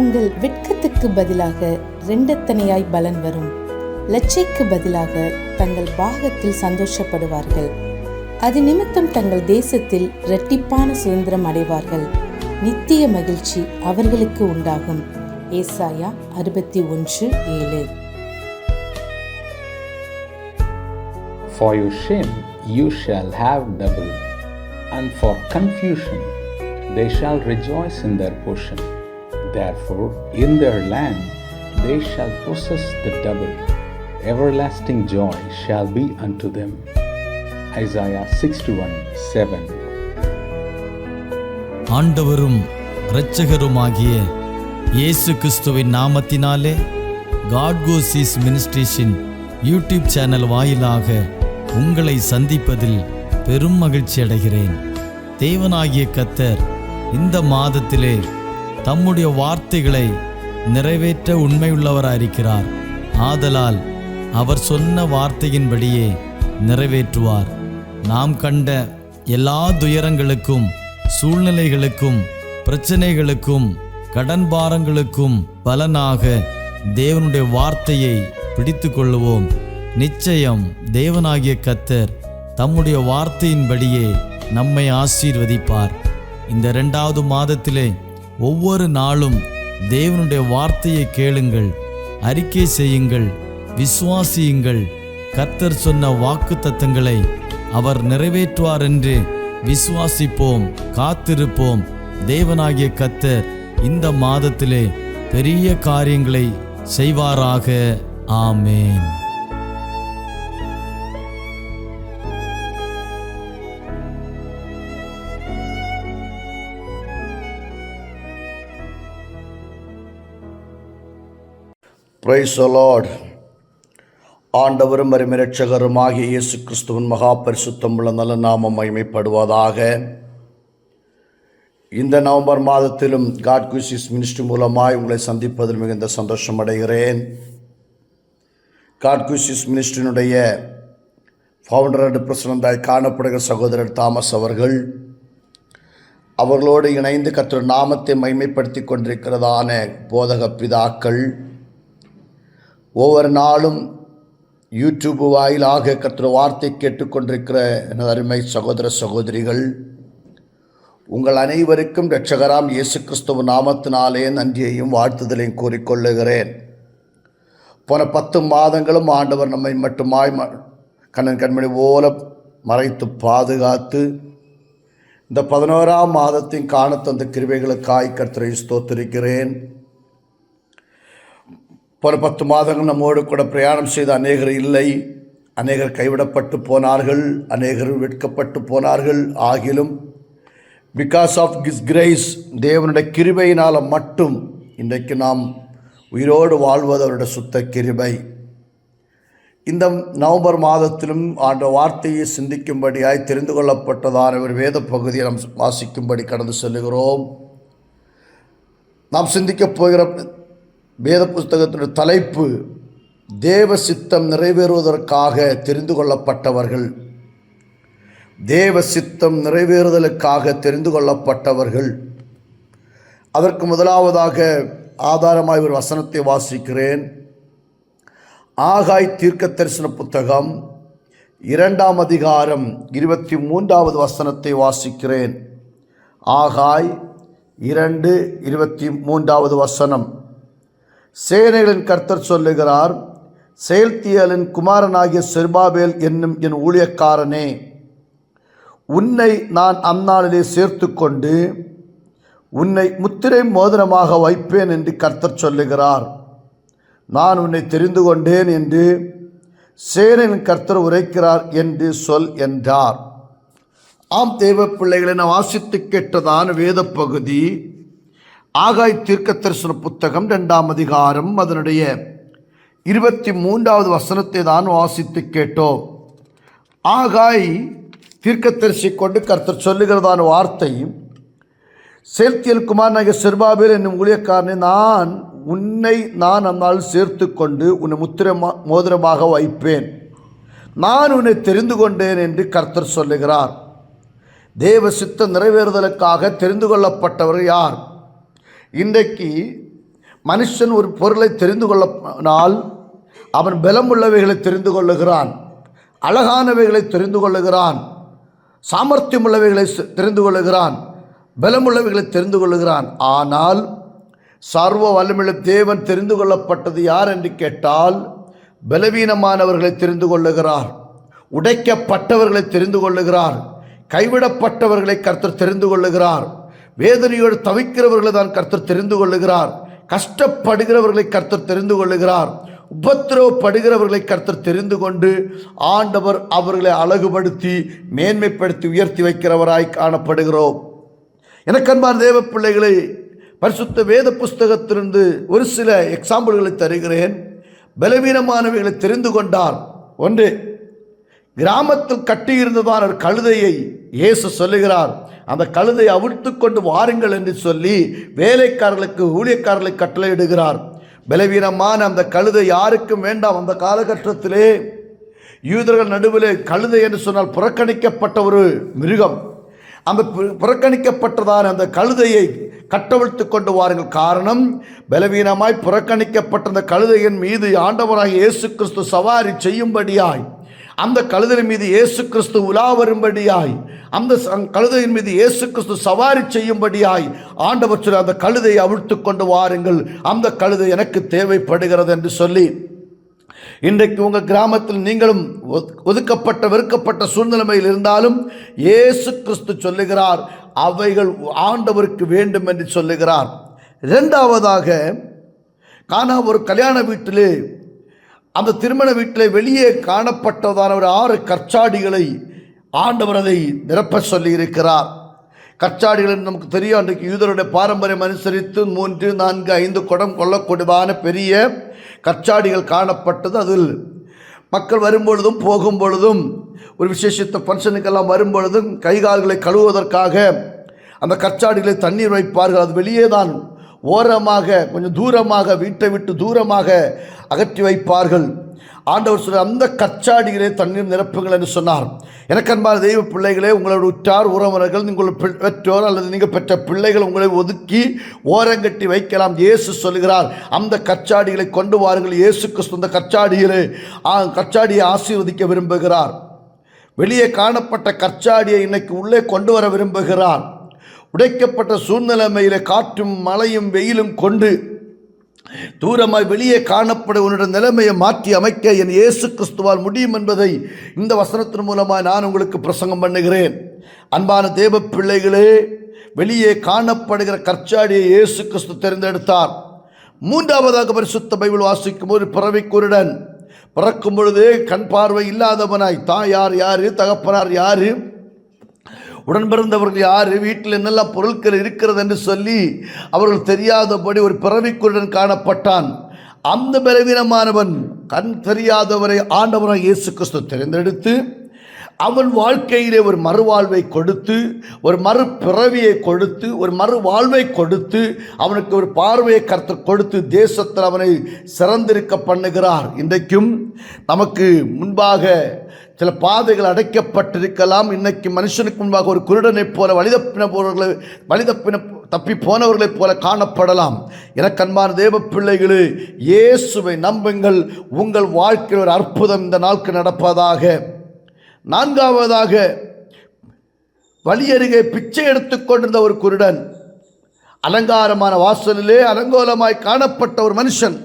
உங்கள் வெட்கத்துக்கு பதிலாக ரெண்டத்தனையாய் பலன் வரும். லட்சைக்கு பதிலாக தங்கள் பாகத்தில் சந்தோஷப்படுவார்கள். அது நிமித்தம் தங்கள் தேசத்தில் இரட்டிப்பான சுதந்திரம் அடைவார்கள். நித்திய மகிழ்ச்சி அவர்களுக்கு உண்டாகும். ஏசாயா 61:7. For your shame you shall have double, and for confusion they shall rejoice in their portion. Therefore in their land they shall possess the double. Everlasting joy shall be unto them. Isaiah 61:7. ஆண்டவரும் இரட்சகருமாகிய இயேசு கிறிஸ்துவின் நாமத்தினாலே God கோஸ் ministration YouTube channel வாயிலாக உங்களை சந்திப்பதில் பெரும் மகிழ்ச்சி அடைகிறேன். தேவனாகிய கர்த்தர் இந்த மாதத்திலே தம்முடைய வார்த்தைகளை நிறைவேற்ற உண்மையுள்ளவராயிருக்கிறார். ஆதலால் அவர் சொன்ன வார்த்தையின்படியே நிறைவேற்றுவார். நாம் கண்ட எல்லா துயரங்களுக்கும், சூழ்நிலைகளுக்கும், பிரச்சனைகளுக்கும், கடன் பாரங்களுக்கும் பலனாக தேவனுடைய வார்த்தையை பிடித்து கொள்ளுவோம். நிச்சயம் தேவனாகிய கர்த்தர் தம்முடைய வார்த்தையின்படியே நம்மை ஆசீர்வதிப்பார். இந்த 2வது மாதத்திலே ஒவ்வொரு நாளும் தேவனுடைய வார்த்தையை கேளுங்கள், அறிக்கை செய்யுங்கள், விசுவாசியுங்கள். கர்த்தர் சொன்ன வாக்குத்தத்தங்களை அவர் நிறைவேற்றுவார் என்று விசுவாசிப்போம், காத்திருப்போம். தேவனாகிய கர்த்தர் இந்த மாதத்திலே பெரிய காரியங்களை செய்வாராக. ஆமேன். Praise the Lord. ஆண்டவரும் இரட்சகருமாகிய இயேசு கிறிஸ்துவின் மகா பரிசுத்தமுள்ள நல்ல நாமம் மகிமைப்படுவதாக. இந்த நவம்பர் மாதத்திலும் காட் குயிசிஸ் மினிஸ்ட்ரி மூலமாய் உங்களை சந்திப்பதில் மிகுந்த சந்தோஷம் அடைகிறேன். காட் குயிசிஸ் மினிஸ்ட்ரியினுடைய ஃபவுண்டர் அண்ட் பிரசிடண்டாய் காணப்படுகிற சகோதரர் தாமஸ் அவர்களோடு இணைந்து கர்த்தர் நாமத்தை மகிமைப்படுத்தி கொண்டிருக்கிறதான போதக பிதாக்கள், ஒவ்வொரு நாளும் யூடியூப் வாயிலாக கர்த்தர் வார்த்தை கேட்டுக்கொண்டிருக்கிற எனது அருமை சகோதர சகோதரிகள், உங்கள் அனைவருக்கும் இரட்சகராம் இயேசு கிறிஸ்துவ நாமத்தினாலே நன்றியையும் வாழ்த்துதலையும் கூறிக்கொள்ளுகிறேன். போன 10 மாதங்களும் ஆண்டவர் நம்மை மட்டுமாய் கண்ணன் கண்மணி போல மறைத்து பாதுகாத்து இந்த 11ஆம் மாதத்தின் காண தந்த கிருபைகளுக்காய் கர்த்தரை ஸ்தோத்திரிக்கிறேன். போன 10 மாதங்கள் நம்மோடு கூட பிரயாணம் செய்த அநேகர் இல்லை. அநேகர் கைவிடப்பட்டு போனார்கள், அநேகர் வெட்கப்பட்டு போனார்கள். ஆகிலும் பிகாஸ் ஆஃப் கிஸ் கிரேஸ், தேவனுடைய கிருபையினால் மட்டும் இன்றைக்கு நாம் உயிரோடு வாழ்வது அவருடைய சுத்த கிருபை. இந்த நவம்பர் மாதத்திலும் ஆண்ட வார்த்தையை சிந்திக்கும்படியாய் தெரிந்து கொள்ளப்பட்டதான ஒரு வேத பகுதியை நாம் வாசிக்கும்படி கடந்து செல்லுகிறோம். நாம் சிந்திக்கப் போகிற வேத புஸ்தகத்தினுடைய தலைப்பு தேவ சித்தம் நிறைவேறுவதற்காக தெரிந்து கொள்ளப்பட்டவர்கள். தேவ சித்தம் நிறைவேறுதலுக்காக தெரிந்து கொள்ளப்பட்டவர்கள். அதற்கு முதலாவதாக ஆதாரமாய் ஒரு வசனத்தை வாசிக்கிறேன். ஆகாய் தீர்க்க தரிசன புத்தகம் 2ஆம் அதிகாரம் 23வது வசனத்தை வாசிக்கிறேன். ஆகாய் 2:23வது வசனம். சேனைகளின் கர்த்தர் சொல்லுகிறார், செயல்தியலின் குமாரனாகிய செருபாபேல் என்னும் என் ஊழியக்காரனே, உன்னை நான் அந்நாளிலே சேர்த்து கொண்டு உன்னை முத்திரை மோதிரமாக வைப்பேன் என்று கர்த்தர் சொல்லுகிறார். நான் உன்னை தெரிந்து கொண்டேன் என்று சேனையின் கர்த்தர் உரைக்கிறார் என்று சொல் என்றார். ஆம் தேவ பிள்ளைகளை நான் வாசித்து கேட்டதான வேத பகுதி ஆகாய் தீர்க்க தரிசன புத்தகம் 2ஆம் அதிகாரம் அதனுடைய 23வது வசனத்தை தான் வாசித்து கேட்டோம். ஆகாய் தீர்க்கதரிசி கொண்டு கர்த்தர் சொல்லுகிறதான வார்த்தை, செயல்தியல் குமாரனாகிய செருபாபேல் என்னும் ஊழியக்காரனை நான் அந்நாள் சேர்த்து கொண்டு உன்னை முத்திரை மோதிரமாக வைப்பேன், நான் உன்னை தெரிந்து கொண்டேன் என்று கர்த்தர் சொல்லுகிறார். தேவ சித்தம் நிறைவேறுதலுக்காக தெரிந்து கொள்ளப்பட்டவர் யார்? இன்றைக்கு மனுஷன் ஒரு பொருளை தெரிந்து கொள்ளனால் அவன் பலம் உள்ளவைகளை தெரிந்து கொள்ளுகிறான், அழகானவைகளை தெரிந்து கொள்ளுகிறான், சாமர்த்தியம் உள்ளவைகளை தெரிந்து கொள்ளுகிறான், பலமுள்ளவைகளை தெரிந்து கொள்ளுகிறான். ஆனால் சர்வ வல்லமையுள்ள தேவன் தெரிந்து கொள்ளப்பட்டது யார் என்று கேட்டால் பலவீனமானவர்களை தெரிந்து கொள்ளுகிறார், உடைக்கப்பட்டவர்களை தெரிந்து கொள்ளுகிறார், கைவிடப்பட்டவர்களை கர்த்தர் தெரிந்து கொள்ளுகிறார், வேதனையோடு தவிக்கிறவர்களை தான் கர்த்தர் தெரிந்து கொள்ளுகிறார், கஷ்டப்படுகிறவர்களை கர்த்தர் தெரிந்து கொள்ளுகிறார், உபத்திரவப்படுகிறவர்களை கர்த்தர் தெரிந்து கொண்டு ஆண்டவர் அவர்களை அழகுபடுத்தி மேன்மைப்படுத்தி உயர்த்தி வைக்கிறவராய் காணப்படுகிறோம். எனக்கு அன்பான தேவ பிள்ளைகளை, பரிசுத்த வேத புஸ்தகத்திலிருந்து ஒரு சில எக்ஸாம்பிள்களை தருகிறேன். பலவீனமானவைகளை தெரிந்து கொண்டார். ஒன்று, கிராமத்தில் கட்டியிருந்ததான ஒரு கழுதையை இயேசு சொல்லுகிறார், அந்த கழுதையை அவிழ்த்து கொண்டு வாருங்கள் என்று சொல்லி வேலைக்காரர்களுக்கு ஊழியக்காரர்களை கட்டளையிடுகிறார். பலவீனமான அந்த கழுதை யாருக்கும் வேண்டாம். அந்த காலகட்டத்திலே யூதர்கள் நடுவிலே கழுதை என்று சொன்னால் புறக்கணிக்கப்பட்ட ஒரு மிருகம். அந்த புறக்கணிக்கப்பட்டதான அந்த கழுதையை கட்டவிழ்த்து கொண்டு வாருங்கள். காரணம், பலவீனமாய் புறக்கணிக்கப்பட்ட அந்த கழுதையின் மீது ஆண்டவராகிய இயேசு கிறிஸ்து சவாரி செய்யும்படியாய், அந்த கழுதையின் மீது இயேசு கிறிஸ்து உலா வரும்படியாய், அந்த கழுதையின் மீது இயேசு கிறிஸ்து சவாரி செய்யும்படியாய் ஆண்டவர் சொல்லி அந்த கழுதையை அவிழ்த்து கொண்டு வாருங்கள், அந்த கழுதை எனக்கு தேவைப்படுகிறது என்று சொல்லி, இன்றைக்கு உங்கள் கிராமத்தில் நீங்களும் ஒதுக்கப்பட்ட வெறுக்கப்பட்ட சூழ்நிலைமையில் இருந்தாலும் இயேசு கிறிஸ்து சொல்லுகிறார், அவைகள் ஆண்டவருக்கு வேண்டும் என்று சொல்லுகிறார். இரண்டாவதாக, காணா ஒரு கல்யாண வீட்டிலே, அந்த திருமண வீட்டிலே வெளியே காணப்பட்டதான ஒரு 6 கற்சாடிகளை ஆண்டவர் அதை நிரப்ப சொல்லி இருக்கிறார். கற்சாடிகள் நமக்கு தெரியும், அன்றைக்கு யூதருடைய பாரம்பரியம் அனுசரித்து 3, 4, 5 குடம் கொள்ளக்கூடியதான பெரிய கற்சாடிகள் காணப்பட்டது. அதில் மக்கள் வரும்பொழுதும் போகும் பொழுதும் ஒரு விசேஷித்த ஃபங்க்ஷனுக்கெல்லாம் வரும்பொழுதும் கைகால்களை கழுவுவதற்காக அந்த கற்சாடிகளை தண்ணீர் வைப்பார்கள். அது வெளியே தான் ஓரமாக கொஞ்சம் தூரமாக, வீட்டை விட்டு தூரமாக அகற்றி வைப்பார்கள். ஆண்டவர் சொல்ல அந்த கற்சாடிகளே தண்ணீர் நிரப்புங்கள் என்று சொன்னார். எனக்கு அன்பான தெய்வ பிள்ளைகளே, உங்களோட உற்றார் உறவினர்கள், உங்கள் பெற்றோர் அல்லது நீங்கள் பெற்ற பிள்ளைகள் உங்களை ஒதுக்கி ஓரங்கட்டி வைக்கலாம். இயேசு சொல்லுகிறார், அந்த கற்சாடிகளை கொண்டு வாருங்கள். இயேசு கிறிஸ்து அந்த கற்சாடியை ஆசீர்வதிக்க விரும்புகிறார். வெளியே காணப்பட்ட கற்சாடியை இன்னைக்கு உள்ளே கொண்டு வர விரும்புகிறார். உடைக்கப்பட்ட சூழ்நிலைமையிலே காற்றும் மழையும் வெயிலும் கொண்டு தூரமாய் வெளியே காணப்பட உன்னுடைய நிலைமையை மாற்றி அமைக்க என் இயேசு கிறிஸ்துவால் முடியும் என்பதை இந்த வசனத்தின் மூலமாக நான் உங்களுக்கு பிரசங்கம் பண்ணுகிறேன். அன்பான தேவ பிள்ளைகளே, வெளியே காணப்படுகிற கற்சாடியை இயேசு கிறிஸ்து தேர்ந்தெடுத்தார். மூன்றாவதாக பரிசுத்த பைபிள் வாசிக்கும் ஒரு பிறவி குருடன் பிறக்கும் பொழுதே கண் பார்வை இல்லாதவனாய், தாயார் யாரு, தகப்பனார் யாரு, உடன் பிறந்தவர்கள் யார், வீட்டில் என்னெல்லாம் பொருட்கள் இருக்கிறது என்று சொல்லி அவர்கள் தெரியாதபடி ஒரு பிறவிக்குடன் காணப்பட்டான். அந்த பலவீனமானவன், கண் தெரியாதவரை ஆண்டவராக இயேசு கிறிஸ்து தெரிந்தெடுத்து அவன் வாழ்க்கையிலே ஒரு மறுவாழ்வை கொடுத்து, ஒரு மறுபிறவியை கொடுத்து, ஒரு மறுவாழ்வை கொடுத்து, அவனுக்கு ஒரு பார்வையை கர்த்தர் கொடுத்து தேசத்தில் அவனை சிறந்திருக்க பண்ணுகிறார். இன்றைக்கும் நமக்கு முன்பாக சில பாதைகள் அடைக்கப்பட்டிருக்கலாம். இன்னைக்கு மனுஷனுக்கு முன்பாக ஒரு குருடனைப் போல தப்பி போனவர்களைப் போல காணப்படலாம். எனக்கு அன்பான தேவ பிள்ளைகளே, இயேசுவை நம்புங்கள். உங்கள் வாழ்க்கையில் ஒரு அற்புதம் இந்த நாளுக்கு நடப்பதாக. நான்காவதாக, வழியருகே பிச்சை எடுத்துக்கொண்டிருந்த ஒரு குருடன், அலங்காரமான வாசலிலே அலங்கோலமாய் காணப்பட்ட ஒரு மனுஷன்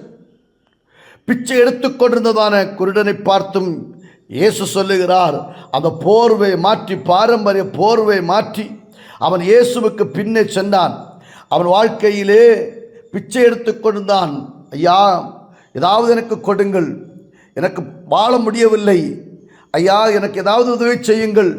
பிச்சை எடுத்துக்கொண்டிருந்ததான குருடனை பார்த்தும் இயேசு சொல்லுகிறார், அந்த போர்வை மாற்றி, பாரம்பரிய போர்வை மாற்றி அவன் இயேசுவுக்கு பின்னே சென்றான். அவன் வாழ்க்கையிலே பிச்சை எடுத்துக்கொண்டிருந்தான். ஐயா, ஏதாவது எனக்கு கொடுங்கள், எனக்கு வாழ முடியவில்லை, ஐயா எனக்கு ஏதாவது உதவி செய்யுங்கள்,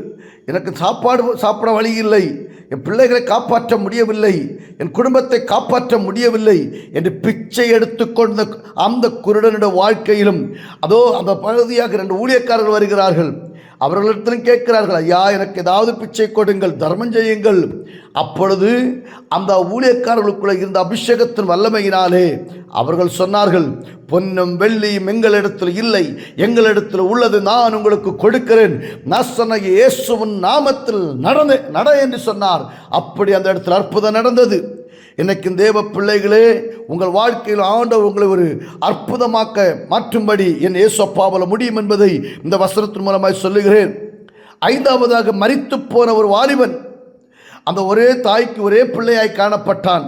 எனக்கு சாப்பிட வழி இல்லை, என் பிள்ளைகளை காப்பாற்ற முடியவில்லை, என் குடும்பத்தை காப்பாற்ற முடியவில்லை என்று பிச்சை எடுத்துக்கொண்ட அந்த குருடனுடைய வாழ்க்கையிலும் அதோ அந்த பகுதியாக 2 ஊழியக்காரர்கள் வருகிறார்கள். அவர்களிடத்திலும் கேட்கிறார்கள், ஐயா எனக்கு ஏதாவது பிச்சை கொடுங்கள், தர்மம் செய்யுங்கள். அப்பொழுது அந்த ஊழியக்காரர்களுக்குள்ள இருந்த அபிஷேகத்தின் வல்லமையினாலே அவர்கள் சொன்னார்கள், பொன்னும் வெள்ளியும் எங்களிடத்தில் இல்லை, எங்களிடத்தில் உள்ளது நான் உங்களுக்கு கொடுக்கிறேன், நாசனாகிய இயேசுவின் நாமத்தில் நட என்று சொன்னார். அப்படி அந்த இடத்தில் அற்புதம் நடந்தது. இன்னைக்கு தேவ பிள்ளைகளே, உங்கள் வாழ்க்கையில் ஆண்டவர் உங்களை ஒரு அற்புதமாக்க மாற்றும்படி என் இயேசு அப்பாவால் முடியும் என்பதை இந்த வசனத்தின் மூலமாய் சொல்லுகிறேன். ஐந்தாவதாக, மரித்து போன ஒரு வாலிபன் அந்த ஒரே தாய்க்கு ஒரே பிள்ளையாய் காணப்பட்டான்.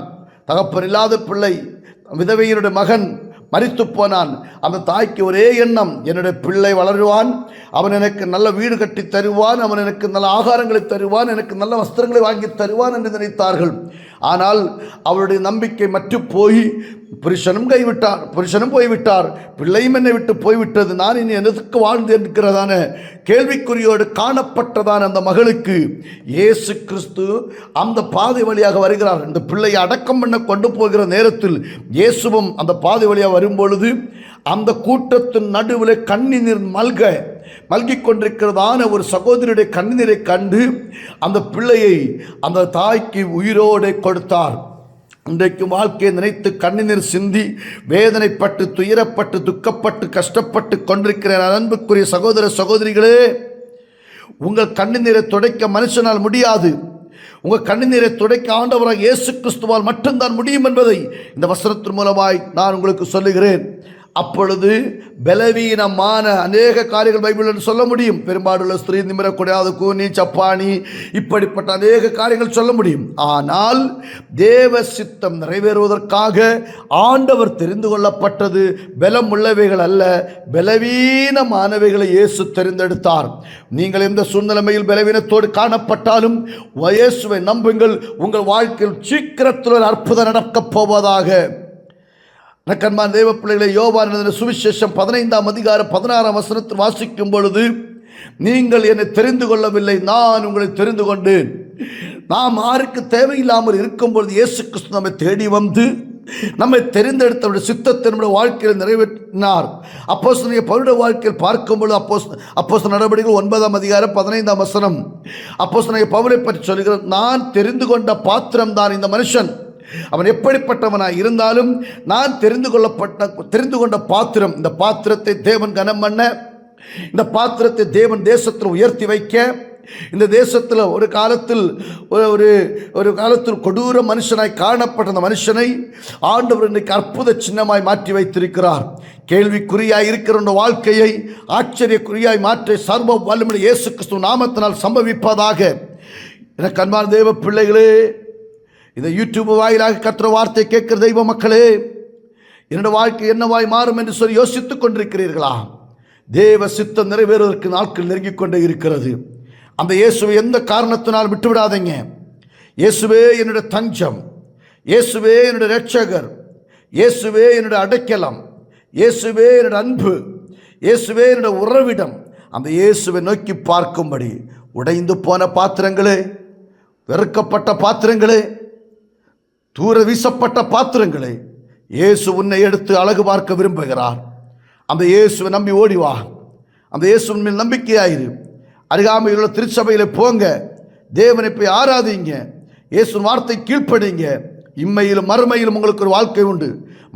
தகப்பன் இல்லாத பிள்ளை, விதவையினுடைய மகன் மரித்து போனான். அந்த தாய்க்கு ஒரே எண்ணம், என்னுடைய பிள்ளை வளருவான், அவன் எனக்கு நல்ல வீடு கட்டி தருவான், அவன் எனக்கு நல்ல ஆகாரங்களை தருவான், எனக்கு நல்ல வஸ்திரங்களை வாங்கி தருவான் என்று நினைத்தார்கள். ஆனால் அவருடைய நம்பிக்கை மற்று போய் புருஷனும் போய்விட்டார், பிள்ளையும் என்னை விட்டு போய்விட்டது, நான் இனி எதற்கு வாழ்ந்து இருக்கிறதான கேள்விக்குறியோடு காணப்பட்டதான அந்த மகளுக்கு இயேசு கிறிஸ்து அந்த பாதை வழியாக வருகிறார். இந்த பிள்ளையை அடக்கம் பண்ண கொண்டு போகிற நேரத்தில் இயேசுவும் அந்த பாதை வழியாக வரும்பொழுது அந்த கூட்டத்தின் நடுவில் கண்ணீர் மல்கிக் கொண்டிருக்கிறதான ஒரு சகோதரியுடைய கண்ணீரை கண்டு அந்த பிள்ளையை அந்த தாய்க்கு உயிரோடு கொடுத்தார். இன்றைக்கு வாழ்க்கையை நினைத்து கண்ணீர் சிந்தி வேதனைப்பட்டு துயரப்பட்டு துக்கப்பட்டு கஷ்டப்பட்டு கொண்டிருக்கிற அன்புக்குரிய சகோதர சகோதரிகளே, உங்கள் கண்ணீரை துடைக்க மனுஷனால் முடியாது. உங்கள் கண்ணீரை துடைக்க ஆண்டவராக இயேசு கிறிஸ்துவால் மட்டும்தான் முடியும் என்பதை இந்த வசனத்தின் மூலமாய் நான் உங்களுக்கு சொல்லுகிறேன். அப்பொழுது பலவீனமான அநேக காரியங்கள் பைபிளில் சொல்ல முடியும். பெரும்பாலுள்ள ஸ்திரீ நிமிரக்கூடாது, கூனி, சப்பானி, இப்படிப்பட்ட அநேக காரியங்கள் சொல்ல முடியும். ஆனால் தேவ சித்தம் நிறைவேறுவதற்காக ஆண்டவர் தெரிந்து கொள்ளப்பட்டது பலம் உள்ளவைகள் அல்ல, பலவீனமானவைகளை இயேசு தெரிந்தெடுத்தார். நீங்கள் எந்த சூழ்நிலைமையில் பலவீனத்தோடு காணப்பட்டாலும் இயேசுவை நம்புங்கள், உங்கள் வாழ்க்கையில் சீக்கிரத்தில் ஒரு அற்புதம் நடக்கப் போவதாக. நக்கன்மான் தேவ பிள்ளைகளை, யோவான் சுவிசேஷம் 15ஆம் அதிகாரம் 16ஆம் வசனத்தில் வாசிக்கும் பொழுது, நீங்கள் என்னை தெரிந்து கொள்ளவில்லை, நான் உங்களை தெரிந்து கொண்டேன். நாம் யாருக்கு தேவையில்லாமல் இருக்கும் பொழுது இயேசு கிறிஸ்து நம்மை தேடி வந்து நம்மை தெரிந்தெடுத்தவருடைய சித்தத்தை நம்முடைய வாழ்க்கையில் நிறைவேற்றினார். அப்போஸ்தலனாகிய பவுலுடைய வாழ்க்கையில் பார்க்கும்பொழுது அப்போஸ்தலர் நடவடிக்கைகள் 9ஆம் அதிகாரம் 15ஆம் வசனம் அப்போஸ்தலனாகிய பவுலை பற்றி சொல்கிறார். நான் தெரிந்து கொண்ட பாத்திரம் தான் இந்த மனுஷன், அவன் எப்படிப்பட்டவனாய் இருந்தாலும் நான் தெரிந்து கொண்ட பாத்திரம். இந்த பாத்திரத்தை தேவன் கனம் பண்ண, இந்த பாத்திரத்தை தேவன் தேசத்தில் உயர்த்தி வைக்க, இந்த தேசத்தில் ஒரு காலத்தில் கொடூர மனுஷனாய் காணப்பட்ட அந்த மனுஷனை ஆண்டவர் இன்றைக்கு அற்புத சின்னமாய் மாற்றி வைத்திருக்கிறார். கேள்விக்குறியாய் இருக்கிற வாழ்க்கையை ஆச்சரியக்குறியாய் மாற்ற சர்வ வல்லமை இயேசு கிறிஸ்து நாமத்தினால் சம்பவிப்பதாக. எனக்கு அன்பான தேவ பிள்ளைகளே, இந்த யூடியூப் வாயிலாக கர்த்தர் வார்த்தை கேட்கிற தெய்வ மக்களே, என்னோட வாழ்க்கை என்னவாய் மாறும் என்று சொல்லி யோசித்துக் கொண்டிருக்கிறீர்களா? தேவ சித்தம் நிறைவேறுவதற்கு நாட்கள் நெருங்கிக் கொண்டே இருக்கிறது. அந்த இயேசுவை எந்த காரணத்தினால் விட்டுவிடாதீங்க. இயேசுவே என்னுடைய தஞ்சம், இயேசுவே என்னுடைய இரட்சகர், இயேசுவே என்னுடைய அடைக்கலம், இயேசுவே என்னுடைய அன்பு, இயேசுவே என்னுடைய உறவிடம். அந்த இயேசுவை நோக்கி பார்க்கும்படி உடைந்து போன பாத்திரங்களே, வெறுக்கப்பட்ட பாத்திரங்களே, தூர வீசப்பட்ட பாத்திரங்களை இயேசு உன்னை எடுத்து அழகு பார்க்க விரும்புகிறார். அந்த இயேசுவை நம்பி ஓடிவா. அந்த இயேசுவின் மேல் நம்பிக்கையாயிரு. அருகாமையில் உள்ள திருச்சபையில் போங்க, தேவனை போய் ஆராதிங்க, இயேசுவின் வார்த்தை கீழ்ப்படிங்க. இம்மையிலும் மறுமையிலும் உங்களுக்கு ஒரு வாழ்க்கை உண்டு.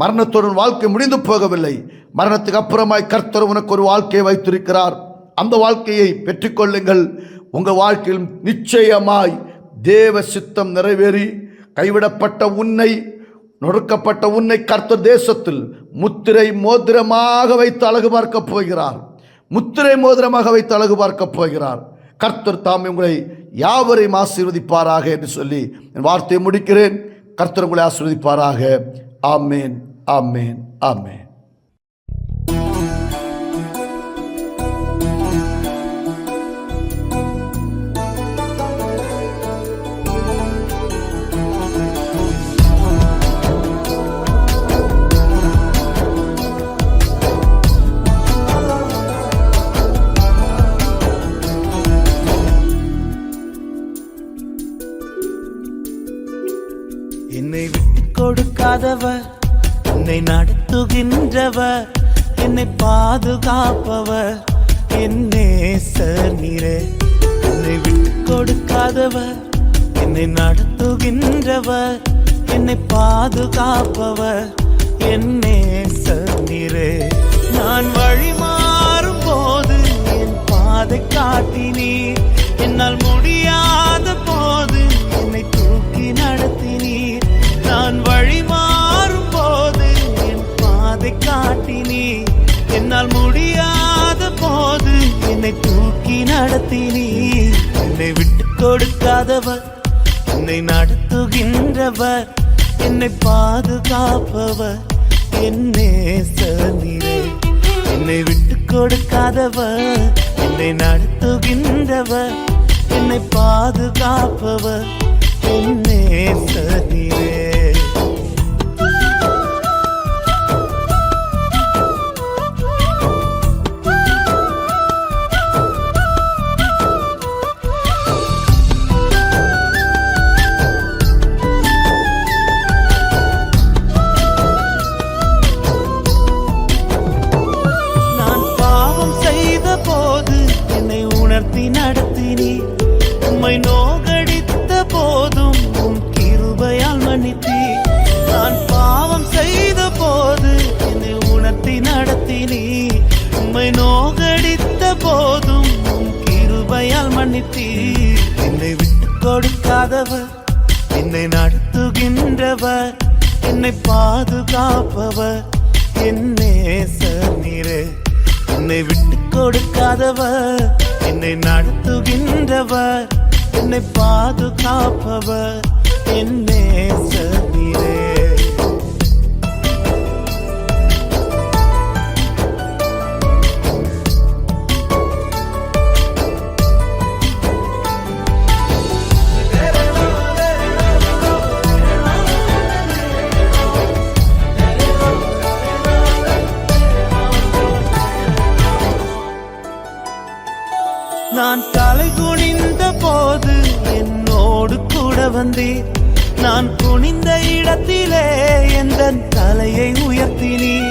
மரணத்துடன் வாழ்க்கை முடிந்து போகவில்லை. மரணத்துக்கு அப்புறமாய் கர்த்தர் உனக்கு ஒரு வாழ்க்கையை வைத்திருக்கிறார். அந்த வாழ்க்கையை பெற்றுக்கொள்ளுங்கள். உங்கள் வாழ்க்கையில் நிச்சயமாய் தேவ சித்தம் நிறைவேறி கைவிடப்பட்ட உன்னை, நொறுக்கப்பட்ட உன்னை கர்த்தர் தேசத்தில் முத்திரை மோதிரமாக வைத்து அழகு பார்க்கப் போகிறார். முத்திரை மோதிரமாக வைத்து அழகு பார்க்கப் போகிறார். கர்த்தர் தாம் உங்களை யாவரையும் ஆசீர்வதிப்பாராக என்று சொல்லி என் வார்த்தையை முடிக்கிறேன். கர்த்தர் உங்களை ஆசீர்வதிப்பாராக. ஆமேன், ஆமேன், ஆமேன். என்னை விட்டு கொடுக்காதவர், என்னை நடத்துகின்றவர், என்னை பாதுகாப்பவர், என் நேசர் நீரே. என்னை விட்டு கொடுக்காதவர், என்னை நடத்துகின்றவர், என்னை பாதுகாப்பவர், என் நேசர் நீரே. நான் வழி மாறும் போது என் பாதை காட்டினீர், என்னால் முடியாத போது என்னை தூக்கி நடத்தினீர். நான் வழி மாறும் போது நடத்தினீர். என்னை விட்டு கொடுக்காதவர், என்னை நடத்துகின்றவர், என்னை பாதுகாப்பவர், என் நேசர் நீரே. என்னை விட்டு கொடுக்காதவர், என்னை நடத்துகின்றவர், என்னை பாதுகாப்பவர், என் நேசர் நீரே. நடத்தினீர். உம்மை நோகடித்த போதும் உம் கிருபையால் மன்னித்தீர். நான் பாவம் செய்த போது என்னை உணர்த்தி நடத்தினீர். உம்மை நோகடித்த போதும் உம் கிருபையால் மன்னித்தீர். என்னை விட்டு கொடுக்காதவர், என்னை நடத்துகின்றவர், என்னை பாதுகாப்பவர், என் நேசர் நீரே. என்னை விட்டு கொடுக்காதவர், என்னை நடத்துகின்றவர், என்னை பாதுகாப்பவர், என் நேசர் நீரே. நான் தலை குனிந்த போது என்னோடு கூட வந்தீர். நான் குனிந்த இடத்திலே எந்த தலையை உயர்த்தினீர்.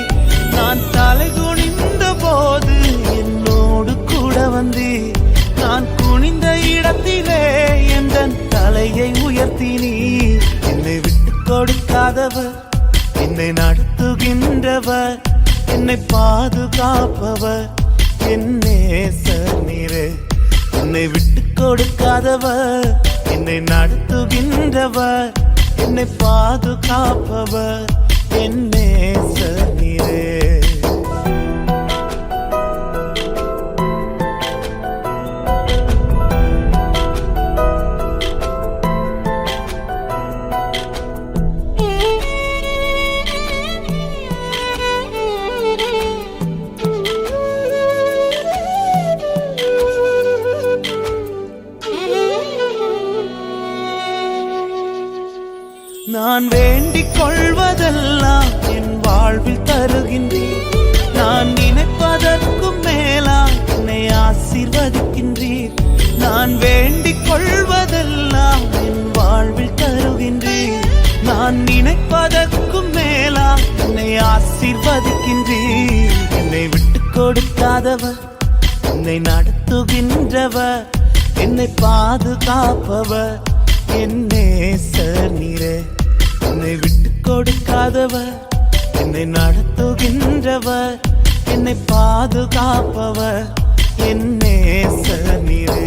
நான் தலை குனிந்த போது என்னோடு கூட வந்தீர். நான் குனிந்த இடத்திலே எந்த தலையை உயர்த்தினீர். என்னை விட்டு கொடுக்காதவர், என்னை நடத்துகின்றவர், என்னை பாதுகாப்பவர், என் நேசர் நீரே. என்னை விட்டு கொடுக்காதவர், என்னை நடத்துகின்றவர், என்னை பாதுகாப்பவர், என் நேசர் நீரே. நான் வேண்டிக் கொள்வதெல்லாம் என் வாழ்வில் தருகின்றீர். நான் நினைப்பதற்கும் மேலாய் என்னை ஆசீர்வதிக்கின்றீர். நான் வேண்டிக் கொள்வதெல்லாம் என் வாழ்வில் தருகின்றீர். நான் நினைப்பதற்கும் மேலாய் என்னை ஆசீர்வதிக்கின்றீர். என்னை விட்டு கொடுக்காதவர், என்னை நடத்துகின்றவர், என்னை பாதுகாப்பவர், என் நேசர் நீரே. என்னை விட்டு கொடுக்காதவர், என்னை நடத்துகின்றவர், என்னை பாதுகாப்பவர், என் நேசர் நீரே.